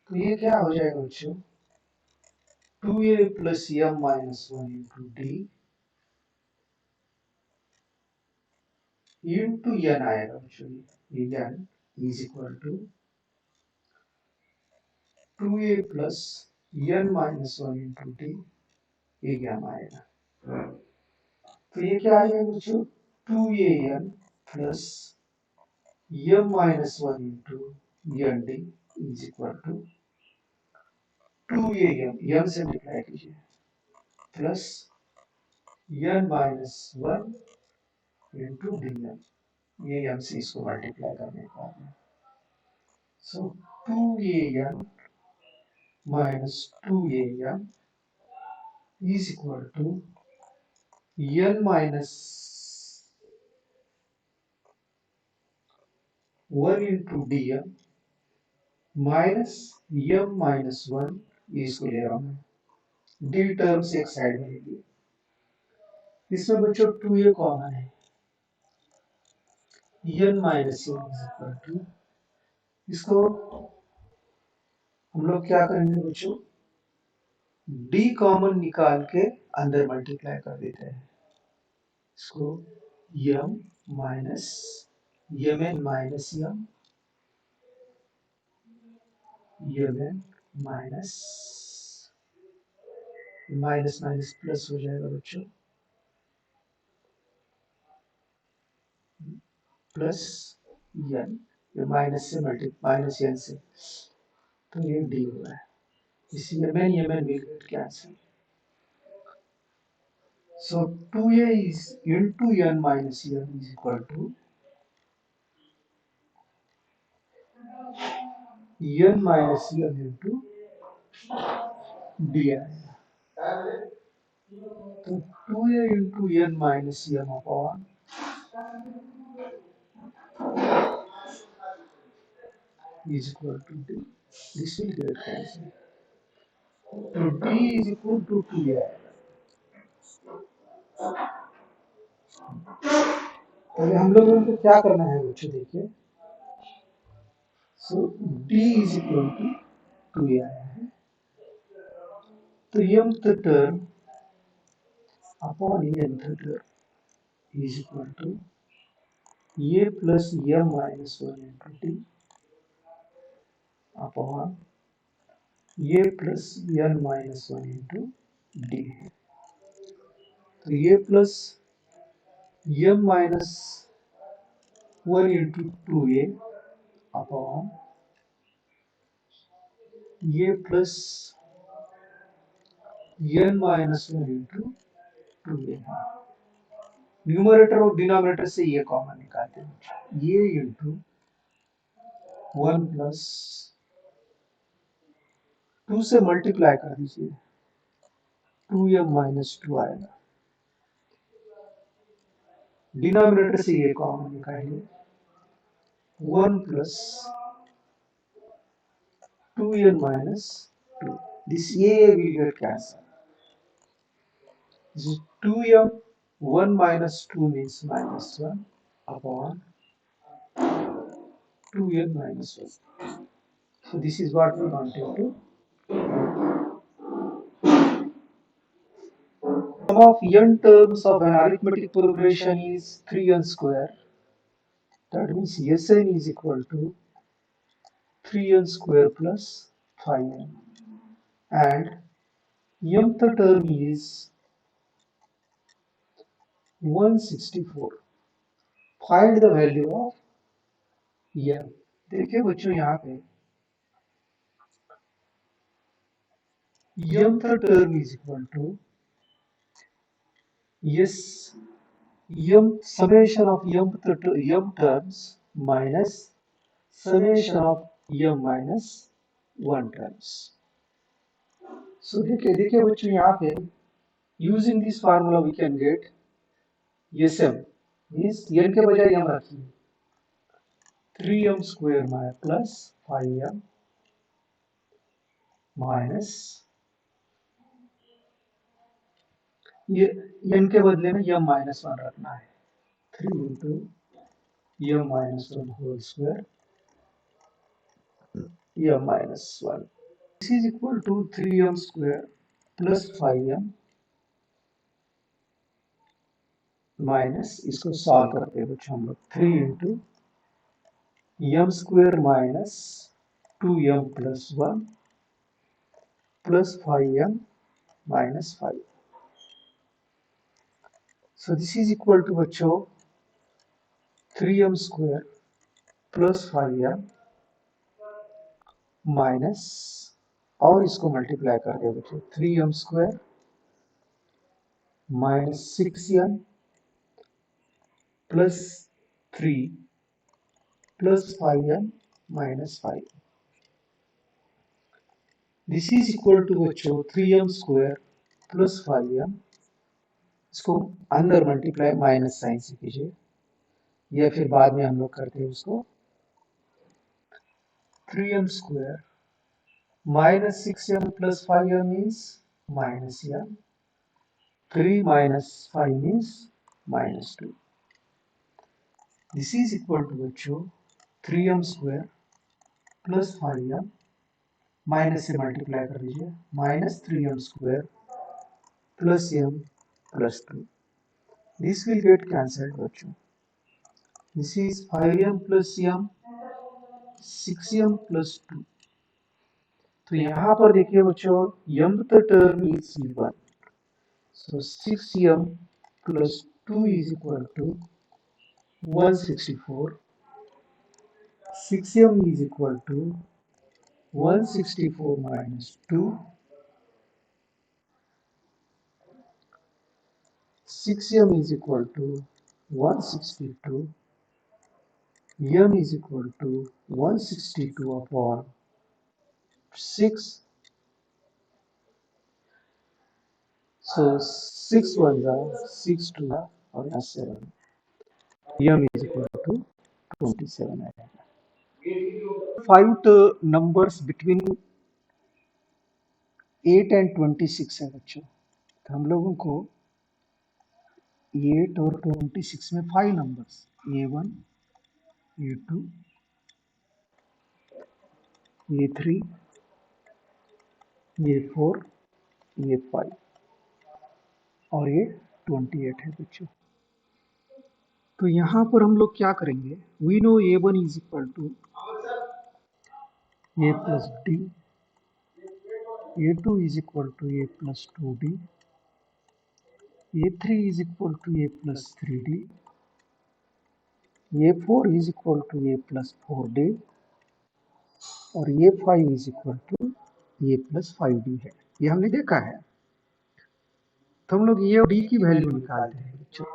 तो ये क्या हो जाएगा बच्चों, 2a plus m minus 1 into d into n आएगा बच्चों, ये n is equal to 2a plus n minus 1 into d, ये m आएगा, तो ये क्या आएगा बच्चों, 2an plus m minus 1 into nd is equal to 2am, m से मल्टीप्लाई कीजिए, plus n minus 1 into dn, ये m से इसको मल्टीप्लाई करने का है, सो 2an minus 2am is equal to n minus 1 into dm minus m minus 1, इसको ले रहा हूँ, डी टर्म्स एक साइड में लेंगे, इसमें बच्चों 2a कॉमन है, n minus m is equal to, इसको हम लोग क्या करेंगे बच्चों, डी कॉमन निकाल के अंदर मल्टीप्लाई कर देते हैं, इसको m minus mn minus mn minus minus minus plus हो जाएगा बच्चों, प्लस n, ये माइनस से माइनस n से, तो ये डी हो रहा है, इसी mn mn will get cancel, so 2a is into n minus m is equal to n minus n into d आएगा। तो 2a into n minus n upon is equal to d. This will get cancelled. तो d is equal to 2a आएगा। तो हम लोगों को क्या करना है बच्चों, देखिए। सो d is equal to 2a आया है। तो mth term upon nth term is equal to a plus m minus 1 into d upon a plus n minus 1 into d है। तो a plus m minus 1 into 2a upon a plus n minus 1 into 2a है। Numerator और denominator से ये common निकालते हैं, ये into 1 plus 2 से मल्टीप्लाई कर दीजिए, 2m माइनस 2 आएगा। डिनोमिनेटर से ये कॉमन निकालिए, 1 प्लस 2n माइनस 2, दिस ये will get cancel. This is 2m, 1 minus 2 means minus 1 upon 2n minus 1. So this is what we wanted to. Sum of n terms of an arithmetic progression is 3n square. That means Sn is equal to 3n square plus 5n. And mth term is 164. Find the value of n. देखिए बच्चों यहाँ पे mth term is equal to yes m summation of m terms minus summation of m minus 1 terms. So देखिए बच्चों यहाँ पे using this formula we can get sm means n के बजाय m रखिए 3m square plus 5m minus ये n के बदले में m minus 1 रखना है, 3 into m minus 1 whole square m minus 1. This is equal to 3m square plus 5m minus, इसको सॉल्व करते हैं बच्चों हम लोग, 3 into m square minus 2m plus 1 plus 5m minus 5. So this is equal to बच्चों 3m square plus 5m minus, और इसको multiply कर दिया बच्चों, 3m square minus 6m plus 3 plus 5m minus 5. This is equal to बच्चों 3m square plus 5m, इसको अंदर multiply minus sign से कीजिए, या फिर बाद में हम लोग करते हैं उसको, 3m square minus 6m plus 5m means minus m, 3 minus 5 means minus 2. This is equal to बच्चों 3m square plus 5m minus से मल्टीप्लाई कर दीजिए, minus 3m square plus m plus 2. This will get cancelled बच्चों. This is 5m plus m, 6m plus 2. तो यहाँ पर देखिए बच्चों mth term is 1. So 6m plus 2 is equal to 164. 6m is equal to 164 minus 2. 6m is equal to 162. m is equal to 162 upon 6, so 6 1 6 2 और यहाँ 7, m is equal to 27 आएगा. Five numbers between 8 and 26 है बच्चों. तो हम लोगों को 8 और 26 में 5 numbers A1, A2, A3, A4, A5 और ये 28 है बच्चों. तो यहाँ पर हम लोग क्या करेंगे, we know A1 is equal to A plus d, A2 is equal to A plus 2D, A3 is equal to A plus 3D, A4 is equal to A plus 4D और A5 is equal to A plus 5D है. ये हमने देखा है. तो हम लोग A और D की वैल्यू निकालते हैं बच्चों.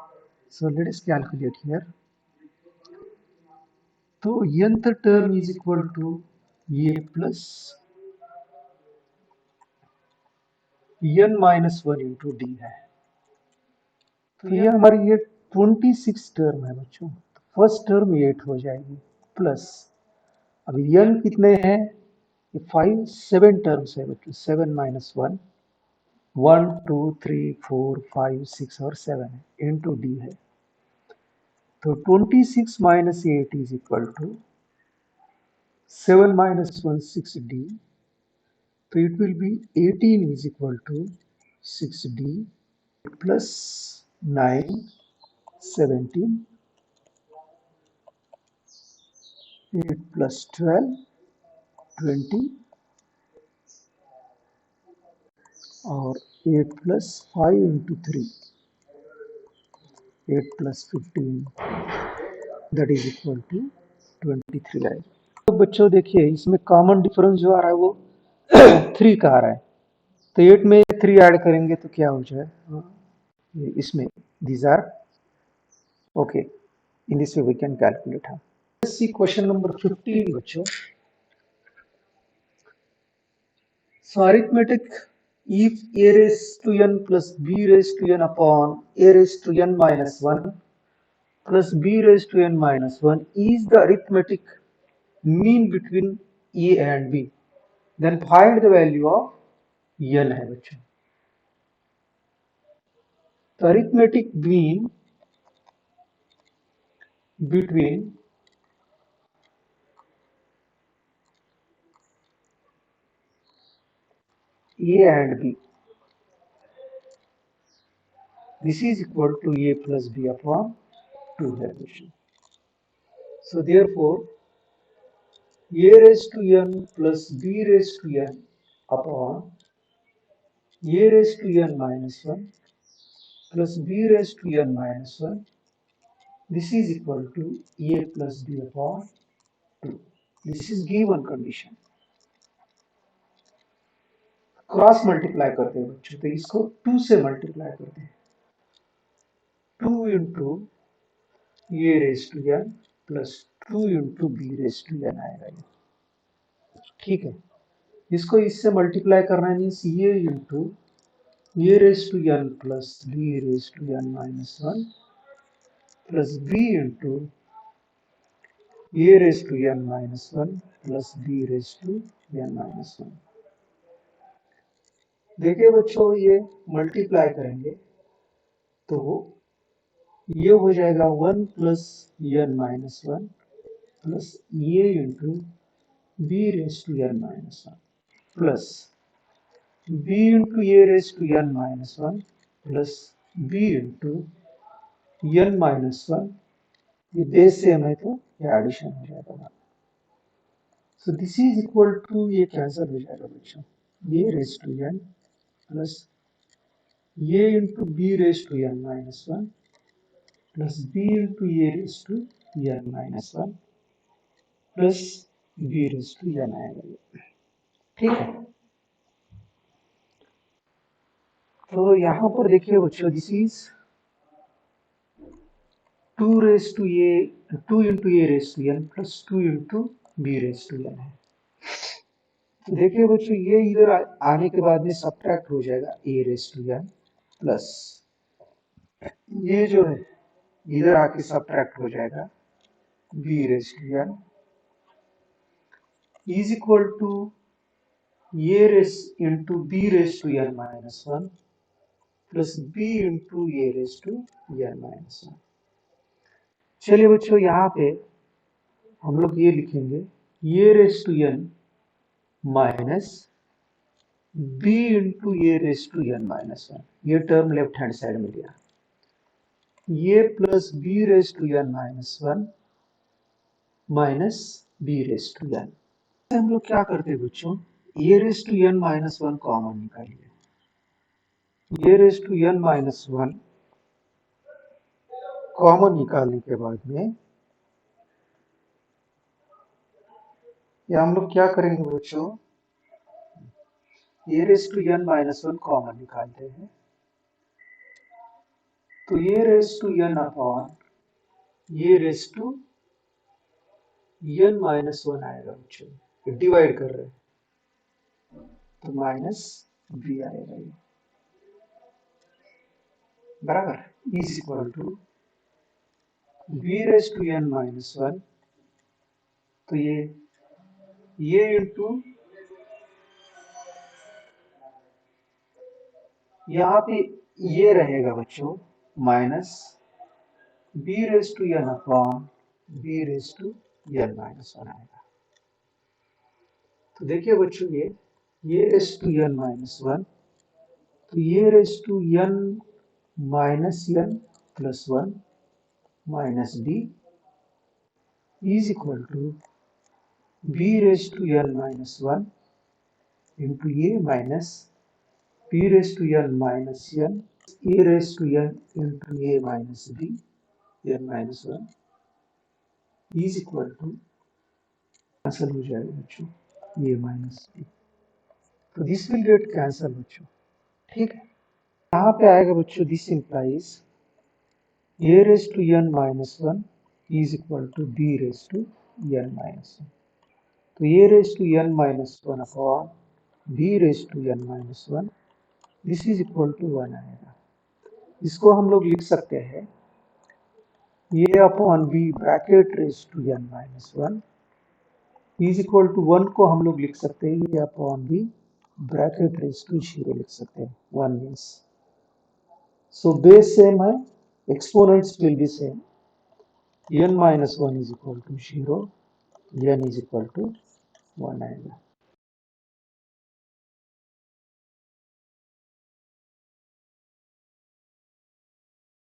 So let us calculate here. तो nth term is equal to A plus n minus 1 into D है. तो ये हमारी ये 26 टर्म है बच्चों. फर्स्ट टर्म 8 हो जाएगी प्लस, अभी n कितने हैं, ये 5 7 टर्म्स है बच्चों. 7 माइनस 1 1 2 3 4 5 6 और 7 है इंटू डी है. तो 26 minus 8 is equal to 7 minus 1 6d. तो it will be 18 is equal to 6d plus 9 17, 8 plus 12 20 और 8 plus 5 into 3 8 plus 15 that is equal to 23 आएगा. तो बच्चों देखिए इसमें कॉमन डिफरेंस जो आ रहा है वो 3 का आ रहा है. तो 8 में 3 ऐड करेंगे तो क्या हो जाए, इसमें these are okay. In this way we can calculate. Let's see question number 15 बच्चों. So arithmetic, if a raised to n plus b raised to n upon a raised to n minus 1 plus b raised to n minus 1 is the arithmetic mean between a and b, then find the value of n है बच्चों. तो arithmetic mean between a and b, this is equal to a plus b upon 2 है बच्चों. So therefore a raised to n plus b raised to n upon a raised to n minus 1 plus b raised to n minus 1, this is equal to a plus b upon 2. This is given condition. Cross multiply करते हैं बच्चों, तो इसको 2 से multiply करते हैं. 2 into a raise to n plus 2 into b raise to n आएगा ये. ठीक है, इसको इससे मल्टीप्लाई करना है, मीन्स ये into a raise to n plus b raise to n minus 1 plus b into a raised to n minus 1 plus b raised to n minus 1. देखिए बच्चों ये मल्टीप्लाई करेंगे तो ये हो जाएगा 1 plus n minus 1 plus a into b raise to n minus 1 plus b into a raise to n minus 1 plus b into n minus 1. ये base same है तो ये एडिशन हो जाएगा. So this is equal to ये cancel हो जाएगा बच्चों, a raised to n plus a into b raise to n minus 1 plus b into a raise to n minus 1 plus b raise to n आएगा. ठीक है, तो यहाँ पर देखिए बच्चों this is 2 raise to a 2 into a raise to n plus 2 into b race to n है। तो देखिए बच्चों ये इधर आने के बाद में सब्ट्रैक्ट हो जाएगा a raised to n plus ये जो है इधर आके सब्ट्रैक्ट हो जाएगा b race to n is equal to a raised into b race to n minus one plus b into a raised to n minus one. चलिए बच्चों यहाँ पे हम लोग ये लिखेंगे a raised to n minus b into a raised to n minus one, ये term left hand side में लिया, ये plus b race to n minus one minus b race to n. हम लोग क्या करते हैं बच्चों, a raised to n minus one common निकालिए, a raised to n minus one common निकालने के बाद में या हम लोग क्या करेंगे बच्चों, a raised to n minus one common निकालते हैं तो a raised to n upon a raised to n minus one आएगा बच्चों, डिवाइड कर रहे हैं तो माइनस बी आएगा ये बराबर is equal to b race to n minus one, तो ये इंटू यहाँ पे ये रहेगा बच्चों minus b race to n upon b race to n minus one आएगा। तो देखिए बच्चों ये raise to n minus one, तो ये raise to n minus n plus one minus b is equal to b race to n minus one into a minus p raised to n minus n a raised to n into a minus b n minus 1 is equal to cancel हो जाएगा बच्चों a minus b, तो this will get cancel बच्चों, ठीक है। यहाँ पे आएगा बच्चों this implies a raised to n minus 1 is equal to b raised to n minus 1, तो a raised to n minus 1 upon b raised to n minus 1 this is equal to 1 आएगा। इसको हम लोग लिख सकते हैं a upon b bracket raised to n minus one is equal to 1 को हम लोग लिख सकते हैं a upon b bracket raised to 0 लिख सकते हैं 1 मीन्स, सो बेस सेम है, exponents will be same, n minus one is equal to 0 n is equal to 1 आएगा।